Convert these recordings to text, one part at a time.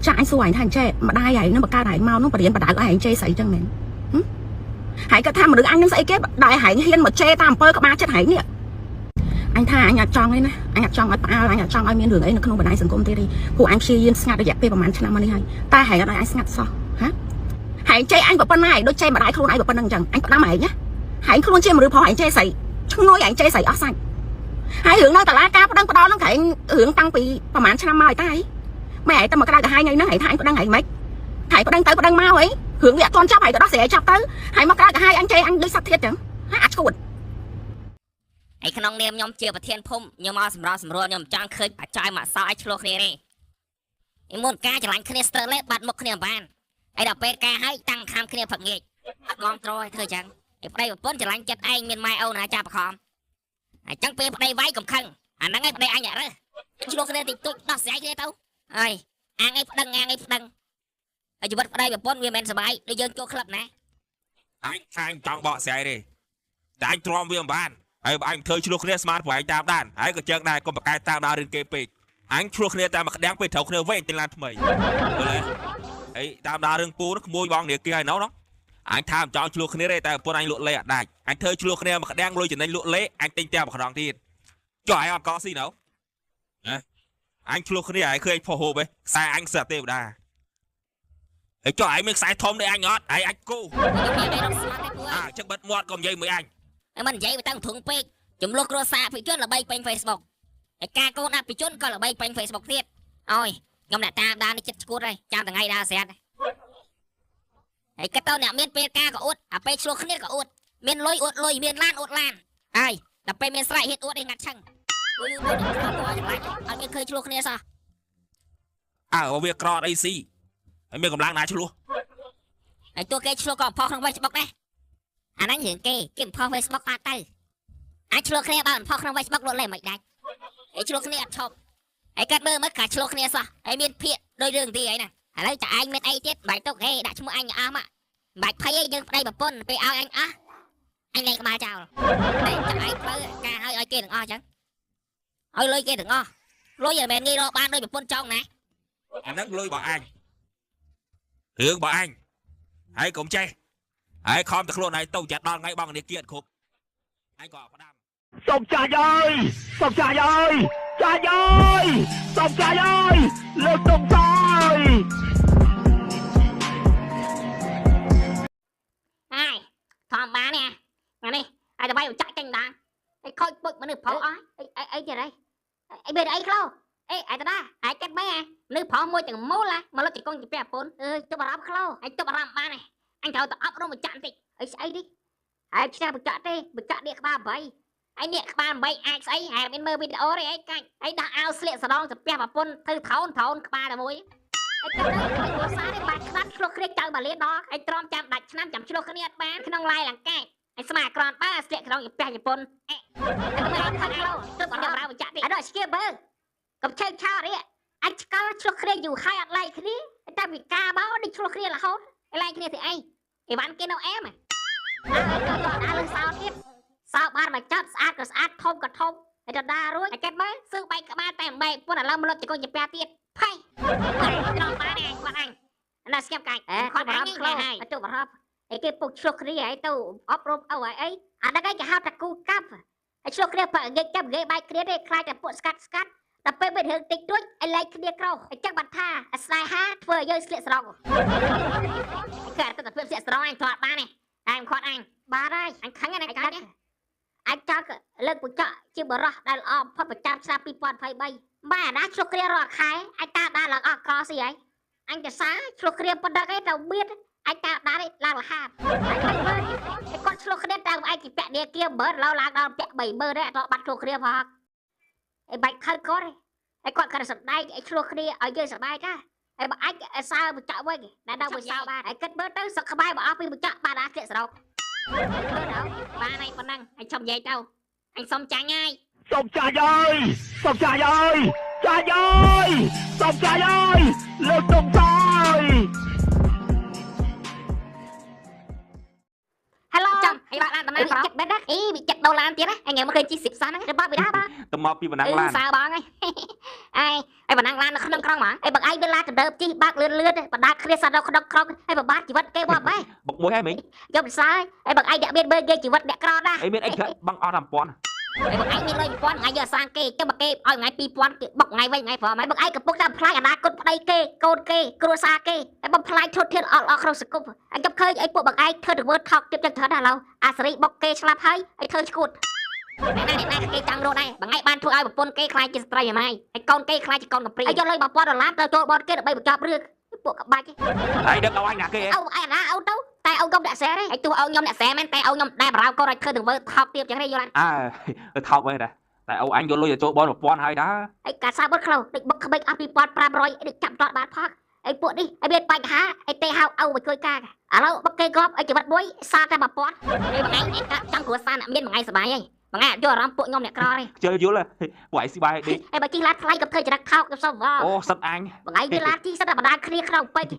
ចាស់អញសួរអញថាអញចេះម្ដាយឯងនឹងបកកើតឯងមកនោះបរៀនបដៅឯងចេះស្អីចឹងមែនហើយគាត់ថាមនុស្សអញនឹងស្អីគេដែលឯងហ៊ានមកចេះតាមអំពើក្បាលចិត្តឯងនេះអញថាអញអត់ចង់ទេណាអញអត់ចង់ឲ្យផ្អើលអញអត់ចង់ឲ្យមានរឿងអីនៅក្នុងបណ្ដាញសង្គមទេព្រោះអញព្យាយាមស្ងាត់រយៈពេលប្រហែលឆ្នាំមកនេះហើយតែហែងអត់ឲ្យអញស្ងាត់សោះហាហែងចេះអញប៉ុណ្ណាឯងដូចចេះម្ដាយខ្លួនឯងប៉ុណ្ណឹងចឹងអញផ្ដាំឯងណាហែងខ្លួនជាមនុស្សផងឯងចេះស្អីឈ្ងុយឯងចេះស្អីអស់សាច់ហើយរឿងនៅតាឡាការប្តឹងផ្ដោនឹងក្រែងរឿងតាំងពីប្រហែលឆ្នាំមកហើយតែម៉ែឯងតែមកក្រៅកាហាយថ្ងៃហ្នឹងឯងថាអញប្តឹងឯងមិនថៃប្តឹងទៅប្តឹងមកអីរឿងវាអត់ទាន់ចាប់ហើយក៏ដោះស្រាយចាប់ទៅហើយមកក្រៅកាហាយអញចេះអញដូចសត្វធាតចឹងហាអាចឈួតឯក្នុងនាមខ្ញុំជាប្រធានភូមិខ្ញុំមកសម្រាប់សម្រួលខ្ញុំចង់ឃើញបច្ច័យមកសោឲ្យឆ្លោះគ្នាទេឯមុនការច្រឡាញ់គ្នាស្ទើរលេបាត់មុខគ្នាបានឯដល់ពេលការហើយតាំងខាំគ្នាផឹកងាកអត់ងត្រឲ្យធ្វើចឹងឯប្តីប្រពន្ធច្រឡាញ់ចិត្តឯងមានម៉ែអូនណាចាប់បខំអញ្ចឹងពេលប្តីវាយកំខឹងអាហ្នឹងឯងប្តីអញអត់រើឆ្លោះគ្នាតិចតួចដោះស្រាយគ្នាទៅហើយអាងឯងប្តឹងអាងឯងប្តឹងហើយជីវិតប្តីប្រពន្ធវាមិនសុបាយដូចយើងចូលក្លឹបណាអញចង់បកស្រាយទេតែអញទ្រាំវាមិនបានហើយបើអញធ្វើឆ្លោះគ្នាស្មាតព្រោះអញតាមដានហើយក៏ជើងដែរកុំបកកែតាមដានរឿងគេពេកអញឆ្លោះគ្នាតែមកក្តាំងពេលត្រូវគ្នាវិញទិញឡានថ្មីឃើញទេហើយតាមដានរឿងពូនោះក្មួយបងនាគីហើយណោះអញថាមិនចង់ឆ្លោះគ្នាទេតែប្រពន្ធអញលក់លេអត់ដាច់អញធ្វើឆ្លោះគ្នាមកក្តាំងលុយចំណេញលក់លេអញទិញតែម្ដងទៀតចុះឯងអត់កស៊ីណោះអញឆ្លោះគ្នាហើយឃើញផុសហូបឯងខ្សែអញខ្សែទេវតាហើយចុះឯងមានខ្សែធំទេអញអត់ឯងអាចគូចឹងបិទមាត់កុំនិយាយមួយអញមិននិយាយទៅធុងពេកចំនួនគ្រួសារភិជនល្បីពេញ Facebook ឯការកូនអភិជនក៏ល្បីពេញ Facebook ទៀតអើយខ្ញុំអ្នកតាមដាននេះចិត្តឈួតហើយចាំថ្ងៃដើរស្រាត់ហើយក៏ទៅអ្នកមានពេលការក៏អួតអាពេលឆ្លោះគ្នាក៏អួតមានលុយអួតលុយមានឡានអួតឡានហើយដល់ពេលមានស្រែកហ៊ានអួតឯងាត់ឆឹងអុយអត់មានឃើញឆ្លោះគ្នាសោះវាក្រអត់អីស៊ីហើយមានកម្លាំងណាឆ្លោះហើយតួគេឆ្លោះក៏ផុសក្នុង Facebook ដែរអាហ្នឹងរឿងគេផុស Facebook អត់ទៅអាចឆ្លោះគ្នាបើផុសក្នុង Facebook លក់លេមិនដាច់ហើយឆ្លោះគ្នាអត់ឈប់ហើយកាត់មើលការឆ្លោះគ្នាសោះហើយមានភាកដោយរឿងទីអីណាឥឡូវតែឯងមានអីទៀតបាច់ទុកហេដាក់ឈ្មោះអញអស់មកបាច់ភ័យឯងយើងប្តីប្រពន្ធពេលឲ្យអញអស់អញលែងក្បាលចោលតែឯងផ្លូវការឲ្យគេទាំងអស់អញ្ចឹងឲ្យលុយគេទាំងអស់លុយមិនមែនងាយរកបានដោយប្រពន្ធចង់ណាអាហ្នឹងលុយរបស់អញរឿងរបស់អញហើយកុំចេះហើយខំតែខ្លួនឯងទៅចាត់ដល់ថ្ងៃបងនាគីអត់គ្រប់អញក៏ផ្ដាំសុំចាស់អើយសុំចាស់អើយចាស់អើយសុំចាស់អើយលើកទុំតើយហើយធម្មតានេះអានេះឲ្យតែបាយចាក់ចេញដែរឯខូចពុជមនុស្សប្រុសអស់អីទៀតអីមានអីខ្លោអេឯតាដែរឯកាត់បីមនុស្សប្រុសមួយទាំងមូលមកលុតចង្គង់ជាប្រពន្ធទប់អារម្មណ៍ខ្លោឯទប់អារម្មណ៍បានឯអញត្រូវទៅអប់រំបញ្ចាក់បន្តិចអីស្អីនេះហើយឆ្នាំបញ្ចាក់ទេបញ្ចាក់នេះក្បាល8ហើយនេះក្បាល8អាចស្អីហើយមានមើលវីដេអូទេឯងកាច់ហើយដាក់អាវស្លៀកសដងទៅប្រពន្ធធ្វើថោនក្បាលតែមួយហើយគិតទៅគ្រួសារនេះបាច់ខ្ដាត់ឆ្លោះគ្នាចៅបាលៀនដល់ហើយទ្រាំចាំដាច់ឆ្នាំចាំឆ្លោះគ្នាអត់បានក្នុងឡាយលង្កាហើយស្មាក្រនបើស្លៀកក្នុងប្រពន្ធអេមិនអត់ខាត់ឡូទើបអត់ប្រើបញ្ចាក់ទេអត់ស្គៀបបើកុំឆេកឆោតនេះអាចឆ្កល់ឆ្លោះគ្នាយូរហើយអត់ឡៃគ្នាតែវិការមកនេះឆ្លោះគ្នារហូតឡៃគ្នាទីអីអីវ៉ាន់គេនៅអែមដើរលើសោទៀតសោបានមកចាប់ស្អាតក៏ស្អាតធំក៏ធំហើយទៅដើររួចតែគេមើលសើបែកក្បាលតែបែកពុនឥឡូវមកលុតចង្គង់ជាផ្ទះទៀតផៃត្រង់បានឯងគាត់អញណាស្គៀបកាច់គាត់បារម្ភខ្លាំងហើយទៅបារម្ភឯគេពុកឆ្លុះគ្នាឲ្យទៅអប់រំអីអាហ្នឹងឯងគេហៅថាគូកាប់ហើយឆ្លុះគ្នាបើងាយចាប់ងាយបែកគ្នាទេខ្លាចតែពួកស្កាត់តែពេលមានរឿងតិចតួចឲ្យឡែកគ្នាក្រោអញ្ចឹងបាត់ថាស្នេហាធ្វើឲ្យយើងស្លៀកស្រង់គេតែពេលស្លៀកស្រង់អញធាត់បានទេតែមិនខាត់អញបាទហើយអញខឹងណាស់កាច់អញចង់លើកបញ្ចក់ជាបរោះដែលល្អបំផុតប្រចាំឆ្នាំ2023បែរណាឆ្លុះគ្នារាល់ខែអញតាមដានឡើងអស់ក្រស៊ីហើយអញទៅសារឆ្លុះគ្នាប៉ុណ្ណឹងឯងទៅមានអញតាមដានឡើងរហ័សគាត់ឆ្លុះគ្នាតាមឯងគេពាក់នាគាមើលឡើងដល់ពាក់30000ទេអត់បាត់ឆ្លុះគ្នាផងឯបាច់ខឹងគាត់ឯគាត់គាត់សម្ដែងឯឆ្លុះគ្នាឲ្យយើងសប្បាយតាឯបើអាចសើបញ្ចក់វិញតែដល់មួយសើបានឯគិតមើលទៅសឹកក្បែរបើអស់ពីបញ្ចក់បានអាស្លៀកស្រោកបានឯប៉ុណ្ណឹងឯងឈប់និយាយទៅអញសុំចាញ់ហើយសុំចាស់អើយសុំចាស់អើយចាស់អើយសុំចាស់អើយលើកទុំតើយ Hello ចាំឯងបើកឡានតំណាងចិត្តបេះណាអីវាចិត្តដុល្លារទៀតណាអញមកឃើញជីសិបសាហ្នឹងរបស់វិដាបាទទៅមកពីបណ្ដាឡានសើបង ai bà năng lan nó không krong mà ai bậc ai bên la từ đợt chi bác lươn lươn bà đa kia sao đâu không krong ai bà bát chỉ vật kêu bọt mấy បុកមួយហើយមីង dòng sai ai bậc ai đã biết bơi ghê chỉ vật đẹp krong đó អីមានអីកើតបងអត់តាមពាន់ ai bậc aiមានលុយពាន់ថ្ងៃយកសាងគេចុះបើគេឲ្យថ្ងៃ2000បុកថ្ងៃវិញថ្ងៃព្រមហើយបឹកឯងកំពុងតែផ្លាយអនាគតប្តីគេកូនគេគ្រួសារគេហើយបំផ្លាយធុតធានអត់ក្នុងសង្គមអញចាប់ឃើញអីពួកបឹកឯងធ្វើទៅធ្វើថោកទៀតចឹងច្រើនដល់អាសេរីបុកគេស្លាប់ហើយឲ្យធ្វើឈួតណាគេចង់រត់ដែរបឹកឯងបានធ្វើឲ្យប្រពន្ធគេខ្លាចជាស្ត្រីហ្មងហើយកូនគេខ្លាចជាកូនកំព្រីហើយយកលុយ$1000ទៅចូលបនគេដើម្បីបញ្ចប់រឿងពួកក្បាច់ ហើយដឹកឲ្យណាគេ អូឯណាអូទៅតែអូខ្ញុំអ្នកសែទេហើយទោះអូខ្ញុំអ្នកសែមែនតែអូខ្ញុំដែលបារោកូនឲ្យធ្វើទៅធ្វើថោកទៀតចឹងទេយល់អត់ អើថោកវិញដែរតែអូអញយកលុយទៅចូលបន1000ហើយដែរ ហើយការសាបត់ខ្លៅដូចបុកក្បិចអស់2500ដូចចាប់តបានផកអីពួកនេះឲ្យមានបញ្ហាអីទេហៅអូមកជួយការឥឡូវបុកគេគ្រាប់ឲ្យជីវិតមួយសារតែ1000នេះមួយថ្ងៃចង់គ្រួសារអ្នកមានមួយថ្ងៃសុបាយហើយមួយថ្ងៃយកអារម្មណ៍ពួកខ្ញុំអ្នកក្រទេ ខ្ជិលយល់ពួកឯងស៊ីបាយដេក ហើយបើជីឡាតថ្លៃក៏ធ្វើចរិតថោកទៅសោះវ៉ា អូសិតអញ មួយថ្ងៃវាឡាតជីសិតតែបណ្ដាគ្នាក្នុងពេជ្រ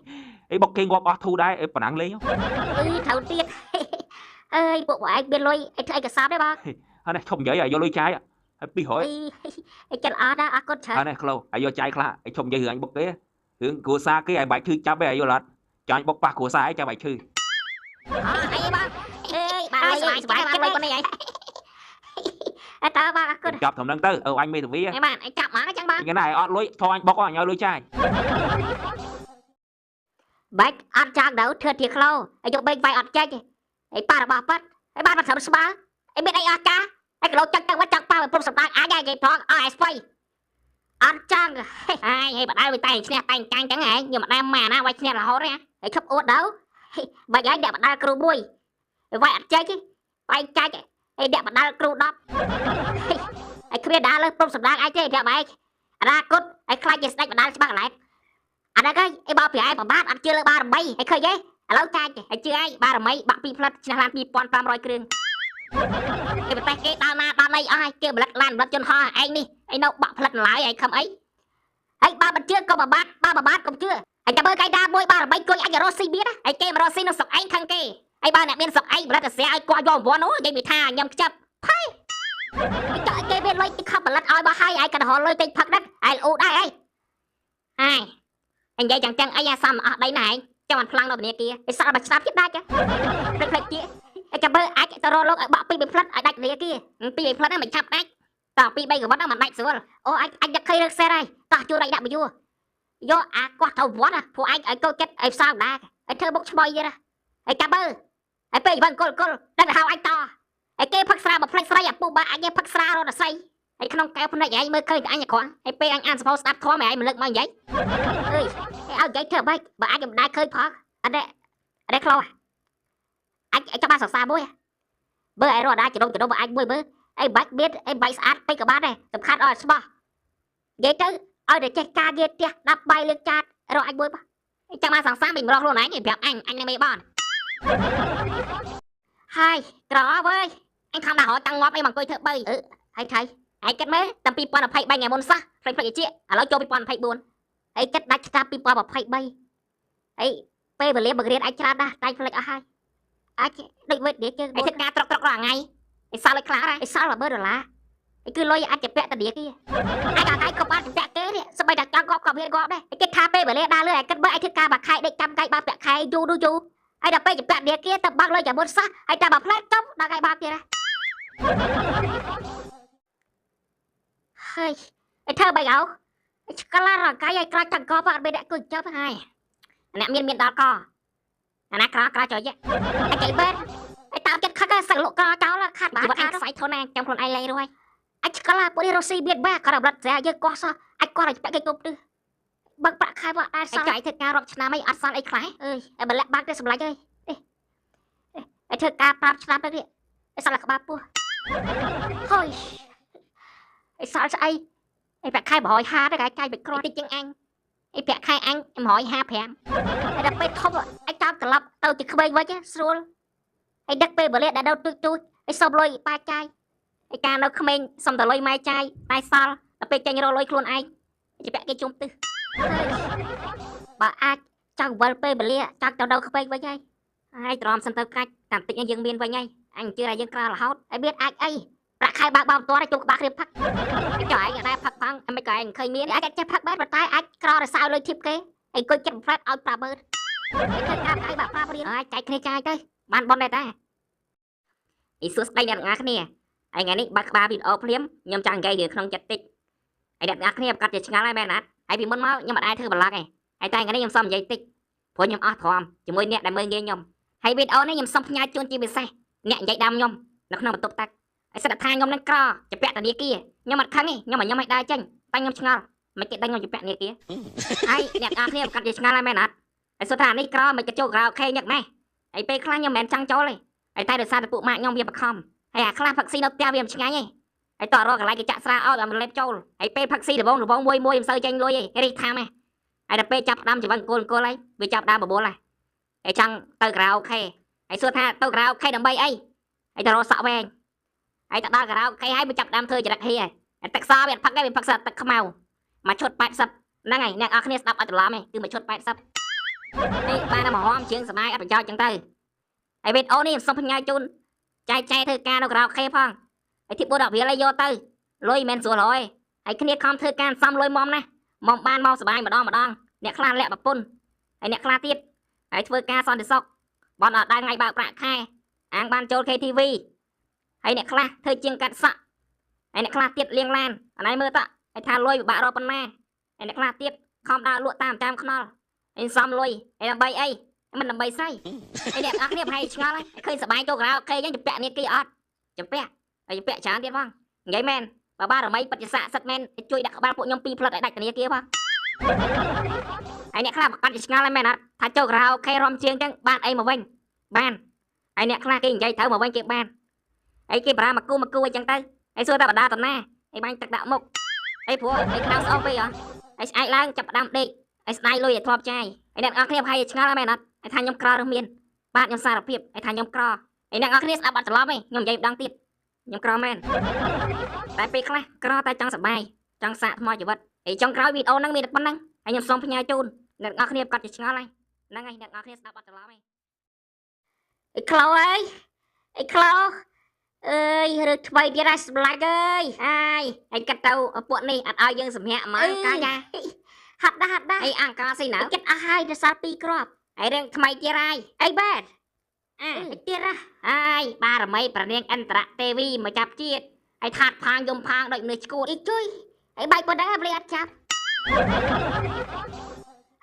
អីបុកគេងាប់អស់ធូរដែរអីប៉ណ្ណឹងលេង ត្រូវទៀតអើយពួកឯងមានលុយឯងធ្វើឯកសារទេបង ហើយនេះឈប់និយាយឲ្យយកលុយចាយហើយ200 ឯងចិត្តអត់ណាអរគុណច្រើន ហើយនេះក្លោឲ្យយកចាយខ្លះឲ្យឈប់និយាយរឿងអញបុកគេរឿងគ្រួសារគេឲ្យបាច់ឈឺចាប់ឯងយល់អត់ចាញ់បុកប៉ះគ្រួសារឯងចាំបាច់ឈឺ អីបងអេបានលុយសុបាយគេលុយប៉ុណ្នេះឯងអើតើបងអរគុណ ចាប់ត្រឹមហ្នឹងទៅអញមេធាវី ឯបានឯងចាប់មកអញ្ចឹងបង ថ្ងៃណាឲ្យអត់លុយធေါ်អញបុកអញឲ្យលុយចាយ បាច់អត់ចង់ទៅធ្វើជាក្លោឲ្យយកបេកវាយអត់ចេញឯប៉ារបស់ប៉ាត់ឯបានមកធ្វើស្បើឯមានអីអស់ការឯក្លោចាក់ទៅចាក់ប៉ាព្រមសម្ដៅអាចឯងផងអស់ឯស្បៃអត់ចង់ហើយបដៅវាតែឈ្នះតែកាញ់ចឹងហ៎ខ្ញុំមិនដែរម៉ែណាវាយឈ្នះរហូតទេឯឈប់អួតទៅបាច់ឯងដាក់បដៅគ្រូមួយវាយអត់ចេញវាយចាច់ឯដាក់បដៅគ្រូ10ឯគ្រាដើរលើព្រមសម្ដៅឯងទេដាក់ឯងអនាគតឯខ្លាចជាស្ដេចបដៅច្បាស់កន្លែង អាហ្នឹងឯងបោកពីឯងប្របាទអត់ជឿលើបារមីឯងឃើញទេឥឡូវចាច់ឯងជឿឯងបារមីបាក់2ផ្លិតឆ្នះឡាន2500គ្រឿងគេប្រទេសគេដល់ណាដល់ណីអស់ហើយគេបលិតឡានបលិតជនហោះឯងនេះឯងនៅបាក់ផ្លិតឡើយឯងខំអីហើយបើមិនជឿក៏ប្របាទកុំជឿឯងចាំមើលកាយដាមួយបារមីគួយអញរស់ស៊ីមានឯងគេមករស់ស៊ីនៅស្រុកឯងខឹងគេឯងបើអ្នកមានស្រុកឯងបលិតតែស្រាឲ្យគាត់យកវ័ននោះនិយាយពីថាញ៉ាំខ្ចាប់ផៃចង់គេមានលុយទីខំបលិតឲ្យបោះហើយឯងក៏រហូតលុយទិញផឹកដឹកឯងអូដែរឯងអញនិយាយចឹងអីអាសំអស់ដីណាឯងចាំមិនខ្លាំងដល់ធនាគារឯសល់បើស្ដាប់ទៀតដាច់ផ្លេចជាឯចាំមើលអាចទៅរកលោកឲ្យបាក់2ផ្លិតឲ្យដាច់ធនាគារ2ផ្លិតហ្នឹងមិនឆាប់ដាច់តោះ2 3កវ៉ាត់ហ្នឹងមិនដាច់ស្រួលអូអញដឹកឃើញរឹកសេរហើយតោះជួយរៃដាក់បញ្យួរយកអាគាត់ទៅវត្តព្រោះឯងឲ្យកូចចិត្តឲ្យផ្សងដែរឲ្យធ្វើបុកឆ្បយទៀតហើយចាំមើលហើយពេលវ៉ាន់គល់ដឹងហៅអញតហើយគេផឹកស្រាបើផ្លេចស្រីអាពុបាអញផឹកស្រារត់ស្រីហើយក្នុងកែវភ្នែកឯងមើលឃើញតែអញអក្រក់ហើយពេលអញអានសភៅស្ដាប់ធម៌ឯងមិនលើកមកនិយាយអើយឲ្យនិយាយធ្វើបែបបើអញមិនដែរឃើញផងអត់ទេខ្លោអញចាំបានសរសើរមួយបើឯងរត់ដែរចដុំបើអញមួយមើលអីបាច់មានអីបាច់ស្អាតពេកក៏បានដែរសំខាន់អត់ស្បោះនិយាយទៅឲ្យតែចេះការងារផ្ទះដាប់បាយលើកចាតរកអញមួយចាំបានសង្សារមិនរកខ្លួនឯងប្រាប់អញនឹងមិនបានហើយក្រវើយអញខំដាក់រត់តាំងងាប់អីមកអង្គុយធ្វើ3ហើយថៃឯងគិតមើលតាំង2023ថ្ងៃមុនសោះផ្លេចជាឥឡូវចូល2024ហើយគិតដាច់ឆ្នាំ2023ហើយពេលវេលាបង្រៀនឯងច្រើនណាស់តែផ្លេចអស់ហើយអាចដូចវេទនិយាយជើងឯងធ្វើការត្រករាល់ថ្ងៃឯងសល់ឲ្យខ្លះឯងសល់$10,000ឯងគឺលុយអាចពាក់តាឌីគេឯងអាចក៏បានពាក់គេនេះស្បីតែចង់ក៏មានដែរឯងគិតថាពេលវេលាដើរលើឯងគិតមើលឯងធ្វើការមួយខែដេកចាំកាយបានពាក់ខែយូរហើយដល់ពេលពាក់ឌីគេទៅបាក់លុយចាំមុនសោះហើយតែបើផ្លេចចុំដល់ឯងបានទៀតហើយឯធ្វើបែបអោឆ្កឡារកាយឲ្យក្រាច់ចង្កប់អត់មានអ្នកគួយចាប់ហើយអ្នកមានដល់កអាណាក្រចុយឯងគេបែបឯតាមចិត្តខឹកសឹកលក់ក្រចោលខាត់ជីវិតឯងខ្សែធនឯងចាំខ្លួនឯងលេងរួយអាចឆ្កឡាពួកនេះរស់ស៊ីមានបែបគាត់រំលឹកស្រាយើងកោះសោះអាចគាត់ឲ្យពាក់គេគប់ទិសបើប្រាក់ខែមកដែរសល់ឯងធ្វើការរាប់ឆ្នាំអីអត់សល់អីខ្លះអើយឯបលាក់បាក់ទៅសម្លាច់អើយឯធ្វើការ5ឆ្នាំទៅនេះឯសល់ក្បាលពោះហើយឯសល់ស្អីឯប្រាក់ខែ150ទៅកាយចាយបិទក្រតិចជាងអញឯប្រាក់ខែអញ155ឯដល់ពេលធំឯចាំត្រឡប់ទៅជាក្មេងវិញស្រួលឯដឹកពេលវេលាដែលដល់ទូចឯសុំលុយប៉ាចាយឯការនៅក្មេងសុំតលុយម៉ែចាយតែសល់ដល់ពេលចេញរកលុយខ្លួនឯងជាពាក់គេជុំទិសបើអាចចង់វិលពេលវេលាចង់ទៅដល់ក្មេងវិញហើយទ្រាំសិនទៅកាច់តាមតិចយើងមានវិញហើយអញជឿថាយើងក្ររហូតហើយមានអាចអី ប្រាក់ខែបើកបោតតជួបក្បាលគ្រៀបផឹកចុះឯងដែរផឹកផងមិនក៏ឯងឃើញមានឯងចេះផឹកបែបតែអាចក្ររសើលុយធីបគេឯងគួយចិត្តផ្លែតឲ្យប្រាប់បើឃើញការឯងបាក់ប្រាប់រៀនអាចចែកគ្នាចាយទៅបានបនដែរតាអ៊ីសួស្ដីអ្នកទាំងអស់គ្នាឯថ្ងៃនេះបើកក្បាលវីដេអូភ្លាមខ្ញុំចង់និយាយរឿងក្នុងចិត្តតិចឯអ្នកទាំងអស់គ្នាប្រកាសជាឆ្ងល់ហើយមែនណាឯពីមុនមកខ្ញុំមិនដែរធ្វើប្លុកឯងតែថ្ងៃនេះខ្ញុំសុំនិយាយតិចព្រោះខ្ញុំអស់ទ្រាំជាមួយអ្នកដែលមើលងាយខ្ញុំហើយវីដេអូនេះខ្ញុំសុំផ្ញើជូនជាពិសេសអ្នកនិយាយដើមខ្ញុំនៅក្នុងបន្ទប់ទឹកឯសិតថាខ្ញុំនឹងក្រជាពាក់ធនាគារខ្ញុំអត់ខឹងទេខ្ញុំឲ្យដើរចេញតែខ្ញុំឆ្ងល់មិនគេដឹងខ្ញុំជាពាក់ធនាគារហើយអ្នកទាំងអស់គ្នាប្រកាសជាឆ្ងល់ហើយមែនណាឯសុទ្ធថានេះក្រមិនគេចូលក្រៅអូខេញឹកម៉េះហើយពេលខ្លះខ្ញុំមិនមែនចង់ចូលទេហើយតែដោយសារតែពួកម៉ាក់ខ្ញុំវាបខំហើយអាខ្លះផឹកស៊ីនៅផ្ទះវាមិនឆ្ងាញ់ទេហើយតោះរកកន្លែងគេចាក់ស្រាអោឲ្យលេបចូលហើយពេលផឹកស៊ីដបងមួយមិនសូវចេញលុយទេរីកថាមហ៎ហើយដល់ពេលចាប់ដើមច្រវឹងគោលហើយវាចាប់ដើមបបួលហើយចង់ទៅក្រៅអូខេហើយសួរថាទៅក្រៅអូខេដើម្បីអីហើយទៅរកសក់វែងហើយទៅដល់ក្រៅអូខេហើយវាចាប់ដើមធ្វើចរិតហៀហើយទឹកសវាផឹកឯងវាផឹកស្រាទឹកខ្មៅមកឈុត80ហ្នឹងហើយអ្នកនរគ្នាស្ដាប់អត់ច្រឡំទេគឺមកឈុត80នេះបានតែមហមជាងសម័យអត់ប្រយោជន៍ចឹងទៅហើយវីដេអូនេះខ្ញុំសុំផ្ញើជូនចែកធ្វើការនៅក្រៅអូខេផងហើយទីបុតអភិលយកទៅលុយមិនស្រួលហើយហើយគ្នាខំធ្វើការសំលុយមុំណាមុំបានមកសบายម្ដងអ្នកខ្លះលាក់ប្រពន្ធហើយអ្នកខ្លះទៀតហើយធ្វើការសន្តិសុខបនអត់ដល់ថ្ងៃបើកប្រាក់ខែអាងបានចូល KTV ហើយអ្នកខ្លះធ្វើជាងកាត់សក់ហើយអ្នកខ្លះទៀតលាងឡានអណៃមើលតហើយថាលុយពិបាករកប៉ុណ្ណាហើយអ្នកខ្លះទៀតខំដើរលក់តាមខ្នល់ហើយសំលុយហើយដើម្បីអីមិនដើម្បីស្អីហើយអ្នកអរគ្នាប្រហែលឆ្ងល់ហើយឃើញសบายចូលក្រៅអូខេអញ្ចឹងជពាក់នេះគេអត់ជពាក់ហើយជពាក់ច្រើនទៀតផងនិយាយមែនបើបារមីបច្ចស័កសិតមែនជួយដាក់ក្បាលពួកខ្ញុំ2ផ្លិតឲ្យដាច់ធនាគារផងហើយអ្នកខ្លះប្រកាសជាឆ្ងល់ហើយមែនអត់ថាចូលក្រៅអូខេរំជាងអញ្ចឹងបានអីមកវិញបានហើយអ្នកខ្លះគេនិយាយត្រូវមកវិញគេបានហើយគេប្រាមកគូអញ្ចឹងទៅហើយសួរថាបដាតណាហើយបាញ់ទឹកដាក់មុខហើយព្រោះហើយខ្លាំងស្អប់ពេកហ៎ហើយស្អែកឡើងចាប់ដើមដេកហើយស្ដាយលុយឲ្យធ្លាប់ចាយហើយអ្នកនរគ្នាប្រហែលឆ្ងល់ហើយមែនអត់ហើយថាខ្ញុំក្រឬមានបាទខ្ញុំសារភាពហើយថាខ្ញុំក្រហើយអ្នកនរគ្នាស្ដាប់អត់ច្រឡំទេខ្ញុំនិយាយម្ដងទៀតខ្ញុំក្រមែនតែពេលខ្លះក្រតែចង់សប្បាយចង់សាកថ្មជីវិតហើយចង់ក្រោយវីដេអូហ្នឹងមានតែប៉ុណ្្នឹងហើយខ្ញុំសូមផ្ញើជូនអ្នកនរគ្នាប្រកាសជាឆ្ងល់ហើយហ្នឹងហើយអ្នកនរគ្នាស្ដាប់អត់ច្រឡំទេអីក្លោអើយអីក្លោអើយរើថ្មីទៀតហើយសម្លាច់អើយហើយកាត់ទៅពួកនេះអត់ឲ្យយើងសម្រាកមកកាយហាត់ដែរអីអង្គការស៊ីណៅចិត្តអស់ហើយដល់សារ2គ្រាប់ហើយរឿងថ្មីទៀតហើយអីបែតទៀតហើយបារមីប្រនាងអន្តរទេវីមកចាប់ជាតិហើយថាត់ផាងយំផាងដូចមនុស្សឈួតអីជួយហើយបែកប៉ុណ្ណឹងប្លេអត់ចាប់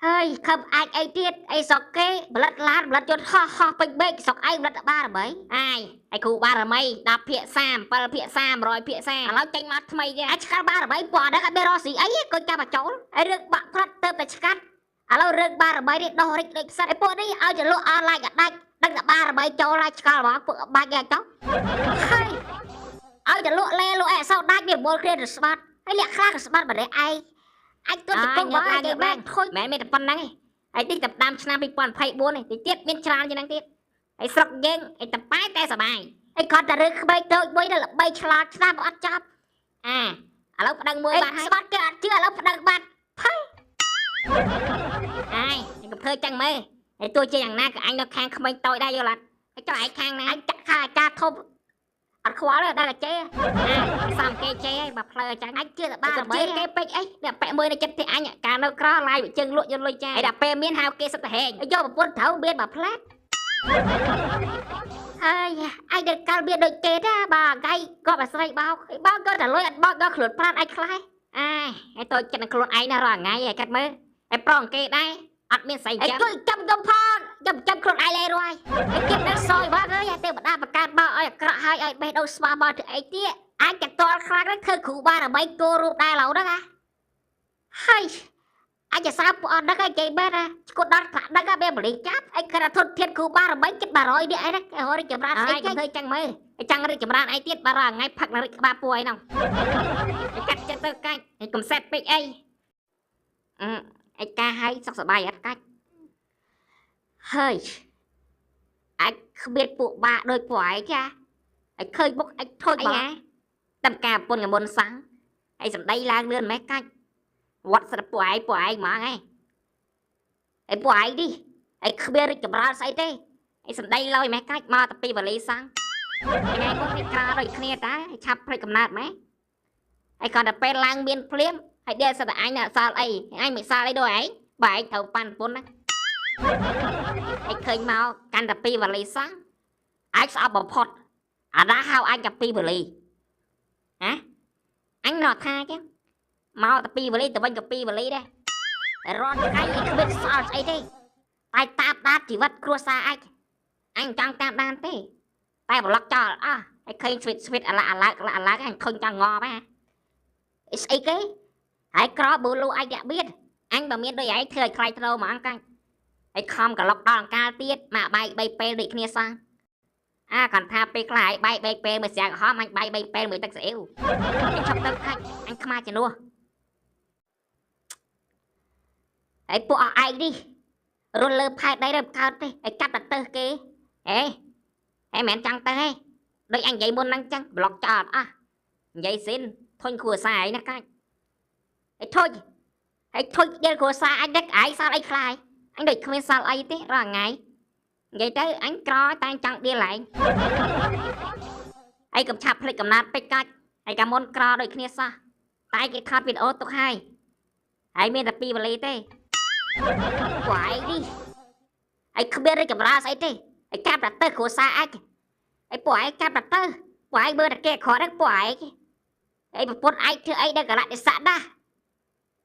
ហើយខឹបអាចអីទៀតអីសក់គេបលិតឡានបលិតយន្តហោះពេញបេកសក់ឯងបលិតបារមីហើយគ្រូបារមី10ភាគ30 7ភាគ30 100ភាគ30ឥឡូវចេញមកថ្មីទៀតអាចឆ្កាល់បារមីពណ៌ហ្នឹងអត់មានរស់ស៊ីអីក៏ចាប់បញ្ចូលហើយរឿងបាក់ផ្លាត់ទៅតែឆ្កាត់ឥឡូវរឿងបារមីនេះដោះរិចដូចផ្សិតឯពួកនេះឲ្យទៅលក់អនឡាញក៏ដាច់ដឹងតែបារមីចូលឡាយឆ្កល់ហ្មងពួកបាច់យ៉ាងចុះហើយឲ្យទៅលក់លេលក់អេសោដាច់វាមូលគ្នាទៅស្បាត់ហើយលាក់ខ្លះក៏ស្បាត់ម្នាក់ឯងអាចគាត់ទៅកុំបានគេបានខូចមិនមែនតែប៉ុណ្្នឹងទេហើយទីតាមឆ្នាំ2024នេះទីទៀតមានច្រើនជាងហ្នឹងទៀតហើយស្រុកយើងឯតប៉ែតែសបាយហើយគាត់តែរឿងក្មេងតូចមួយទៅល្បីឆ្លាតឆ្នាំអត់ចាប់ឥឡូវប្តឹងមួយបានហើយស្បាត់គេអត់ជឿឥឡូវប្តឹងបាត់ភ័យខ្ញុំធ្វើចឹងមើលហើយទោះជាយ៉ាងណាក៏អញនៅខាងក្មេងតូចដែរយល់អត់ហើយចុះឯងខាងណាអញចាក់ខាអាចារ្យធំអត់ខ្វល់ទេដល់តែចេសំគេចេហើយបើផ្លូវអញ្ចឹងអញជឿតែបានល្បីគេពេកអីអ្នកពាក់មើលនៅចិត្តទីអញកាលនៅក្រឡាយជើងលក់យន្តលុយចាយហើយដល់ពេលមានហៅគេសិតតែហែងយកប្រពន្ធត្រូវមានបើផ្លែតហើយអញទៅកាលមានដូចគេដែរបើថ្ងៃគាត់អាស្រ័យបោកគាត់តែលុយអត់បោកគាត់ខ្លួនប្រាត់អញខ្លាយហើយតូចចិត្តនឹងខ្លួនឯងណារាល់ថ្ងៃហើយកាត់មើលហើយប្រងគេដែរអត់មានស្អីចឹងជួយចាំខ្ញុំផងចាំខ្លួនឯងលេរហើយគេនឹងសយបាទអើយតែបដាបង្កើតបោកឲ្យអាក្រក់ហើយឲ្យបេះដូងស្វាមកទៅអីទៀតអាចកតល់ខ្លាំងហ្នឹងធ្វើគ្រូបារមីគោរូបដែរឡូវហ្នឹងហើយអាចសាពួកអត់ដឹងឲ្យគេបែរឈួតដល់ថ្នាក់ដឹងឲ្យបលីចាប់អីគ្រាធនធានគ្រូបារមីគិត300នេះអីហ្នឹងគេហៅរីកចម្រើនអីគេធ្វើចឹងមើលចង់រីកចម្រើនអីទៀតបាទថ្ងៃផឹកនឹងរីកក្បាលពួរអីហ្នឹងកាត់ចិត្តទៅកាច់កំសេតពេកអីឯកាឲ្យសុខសប្បាយអត់កាច់ហើយអាចគ្មានពួកបាដូចពួកឯងចាឲ្យឃើញមុខអាចធុញបងតាមការប្រពន្ធកមុនសាំងហើយសម្ដីឡើងលឿនម៉េះកាច់វត្តស្រាប់ពួកឯងហ្មងឯងហើយពួកឯងនេះហើយគ្មានរីកចម្រើនស្អីទេហើយសម្ដីឡើយម៉េះកាច់មកតែពីវលីសាំង ថ្ងៃមុននេះក្រដូចគ្នាតាឆាប់ភ្លេចកំណើតម៉ែហើយគាត់តែពេលឡើងមានភ្លាមហើយដេកសិតតែអញសល់អីអញមិនសល់អីដូចឯងបើឯងត្រូវប៉ាន់ពុនណាឯងឃើញមកកាន់តែពីវ៉ាលីសោះឯងស្អប់បំផុតអាដាហៅអញតែពីវ៉ាលីហ៎អញរត់ថាចឹងមកតែពីវ៉ាលីទៅវិញក៏ពីវ៉ាលីដែរតែរត់ថ្ងៃឯងគ្មានសល់ស្អីទេតែតាមដានជីវិតគ្រួសារអញចង់តាមដានទេតែប្លុកចោលអស់ហើយឃើញស្វីតអាឡាអើកអញឃើញចង់ងប់ហ៎ស្អីគេហើយក្របប៊ូលូអញយ៉ាបៀតអញបើមានដូចឯងធ្វើឲ្យខ្លាចធ្នោហ្មងកាច់ហើយខំក្លុកដល់អង្ការទៀតមកបែក3ពេលដូចគ្នាសោះអាគាត់ថាពេលខ្លះឲ្យបែក3ពេលមួយស្រាក្រហមអញបែក3ពេលមួយទឹកស្អ៊ីវអញឈប់ទឹកខាច់អញខ្មាស់ជំនួសហើយពួកអស់ឯងនេះរត់លើផែនដីរើកើតទេឲ្យកាត់ទៅគេហេហេមិនចង់ទៅហេដូចអញនិយាយមុនហ្នឹងចឹងប្លុកចោលអស់និយាយស៊ីនធុញគ្រួសារឯងណាកាច់ហើយធុញដេលគ្រួសារអញដឹកឯងសល់អីខ្លាយអញដូចគ្មានសល់អីទេរាល់ថ្ងៃនិយាយទៅអញក្រតែចង់ដៀលឯងហើយកុំឆាប់ភ្លេចកំណត់ពេកកាច់ហើយកាមុនក្រដូចគ្នាសោះតែគេខត់វីដេអូទុកហើយមានតែពីវ៉ាលីទេពួកឯងនេះហើយគ្មានរីកចម្រើនស្អីទេហើយកាប់តែទៅគ្រួសារអញហើយពួកឯងកាប់តែទៅពួកឯងមើលតែគេខត់ហ្នឹងពួកឯងហើយប្រពន្ធឯងធ្វើអីដល់កលៈទេសៈណា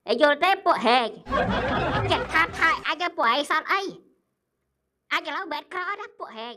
ហើយយល់ទេពួកហេចិត្តខាតថើអញពួកឯងសល់អីអញឥឡូវបែតក្រណាពួកហេ